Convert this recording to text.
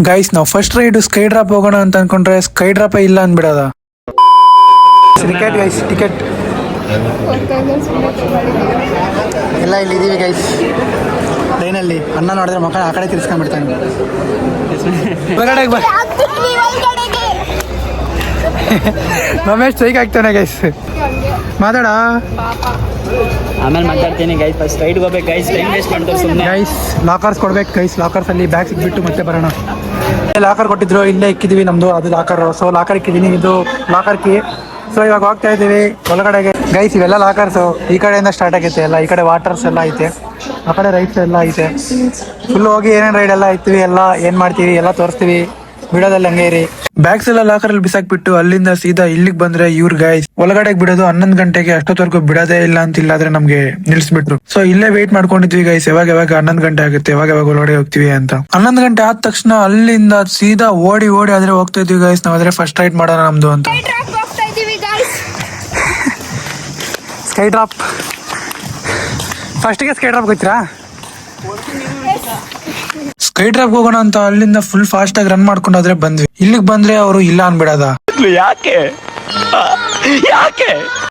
Guys ನಾವು first ride sky drop ಹೋಗೋಣ ಅಂತ ಅನ್ಕೊಂಡ್ರೆ ಸ್ಕೈ ಡ್ರಾಪ್ ಇಲ್ಲ ಅನ್ಬಿಡೋದ. ಟಿಕೆಟ್ ಗೈಸ್, ಟಿಕೆಟ್ ಎಲ್ಲ ಇಲ್ಲಿ ಇದೀವಿ ಗೈಸ್. ಟ್ರೈನಲ್ಲಿ ಅನ್ನ ನೋಡಿದ್ರೆ ಮಕ್ಕಳ ಆ ಕಡೆ ತಿರ್ಸ್ಕೊಂಡ್ಬಿಡ್ತಾನೆ. ಹೊರಗಡೆಗೆ ಬಾ ರಮೇಶ್ ಸೈಕ್ ಆಗ್ತಾನೆ ಗೈಸ್. ಮಾತಾಡ ಆಮೇಲೆ ಮಾತಾಡ್ತೀನಿ ಗೈಸ್. ಫಸ್ಟ್ ರೈಡ್ ಹೋಗ್ಬೇಕು ಗೈಸ್, ಟೈಮ್ ವೇಸ್ಟ್ ಮಾಡ್ತಾರೆ ಸುಮ್ಮನೆ. ಗೈಸ್ ಲಾಕರ್ಸ್ ಕೊಡ್ಬೇಕು ಗೈಸ್. ಲಾಕರ್ಸ್ ಅಲ್ಲಿ ಬ್ಯಾಗ್ ಸಿಕ್ಬಿಟ್ಟು ಮತ್ತೆ ಬರೋಣ. ಲಾಕರ್ ಕೊಟ್ಟಿದ್ರು, ಇಲ್ಲೇ ಇಕ್ಕಿದೀವಿ ನಮ್ದು ಅದು ಲಾಕರ್. ಸೊ ಲಾಕರ್ ಇಕ್ಕಿದೀನಿ, ಇದು ಲಾಕರ್ ಕೀ. ಸೊ ಇವಾಗ ಹೋಗ್ತಾ ಇದೀವಿ ಒಳಗಡೆಗೆ ಗೈಸ್. ಇವೆಲ್ಲ ಲಾಕರ್ಸ್ ಈ ಕಡೆಯಿಂದ ಸ್ಟಾರ್ಟ್ ಆಗೈತೆ ಎಲ್ಲ. ಈ ಕಡೆ ವಾಟರ್ಸ್ ಎಲ್ಲ ಐತೆ, ಆ ಕಡೆ ರೈಡ್ಸ್ ಎಲ್ಲ ಐತೆ. ಫುಲ್ ಹೋಗಿ ಏನೇನು ರೈಡ್ ಎಲ್ಲ ಐತಿವಿ, ಎಲ್ಲ ಏನ್ ಮಾಡ್ತೀವಿ ಎಲ್ಲ ತೋರಿಸ್ತೀವಿ ಬಿಡೋದಲ್ಲಿ. ಹಂಗೆ ಇರಿ. ಬ್ಯಾಗ್ಸ್ ಎಲ್ಲ ಲಾಕರ್ ಅಲ್ಲಿ ಬಿಸಾಕ್ಬಿಟ್ಟು ಅಲ್ಲಿಂದ ಸೀದಾ ಇಲ್ಲಿಗೆ ಬಂದ್ರೆ ಇವ್ರ ಗೈಸ್ ಒಳಗಡೆ ಬಿಡೋದು 11 ಗಂಟೆಗೆ. ಅಷ್ಟೊತ್ತವರೆಗೂ ಬಿಡೋದೇ ಇಲ್ಲ ಅಂತ ಇಲ್ಲಾದ್ರೆ ನಮ್ಗೆ ನಿಲ್ಸ್ಬಿಟ್ರು. ಸೊ ಇಲ್ಲೇ ವೇಟ್ ಮಾಡ್ಕೊಂಡಿದ್ವಿ ಗೈಸ್. ಯಾವಾಗ 11 ಗಂಟೆ ಆಗುತ್ತೆ, ಯಾವಾಗ ಒಳಗಡೆ ಹೋಗ್ತೀವಿ ಅಂತ. 11 ಗಂಟೆ ಆದ ತಕ್ಷಣ ಅಲ್ಲಿಂದ ಸೀದಾ ಓಡಿ ಆದ್ರೆ ಹೋಗ್ತಾ ಇದ್ವಿ ಗೈಸ್. ನಾವಾದ್ರೆ ಫಸ್ಟ್ ರೈಡ್ ಮಾಡೋಣ ನಮ್ದು ಅಂತ. ಸ್ಕೈ ಡ್ರಾಪ್ ಫಸ್ಟಿಗೆ ಸ್ಕೈ ಡ್ರಾಪ್ ಗೊತ್ತೀರಾ? ಸ್ಕೈ ಡ್ರಾಪ್ ಹೋಗೋಣ ಅಂತ ಅಲ್ಲಿಂದ ಫುಲ್ ಫಾಸ್ಟ್ ಆಗಿ ರನ್ ಮಾಡ್ಕೊಂಡಾದ್ರೆ ಬಂದ್ವಿ. ಇಲ್ಲಿಗೆ ಬಂದ್ರೆ ಅವರು ಇಲ್ಲ ಅನ್ಬಿಡದ. ಯಾಕೆ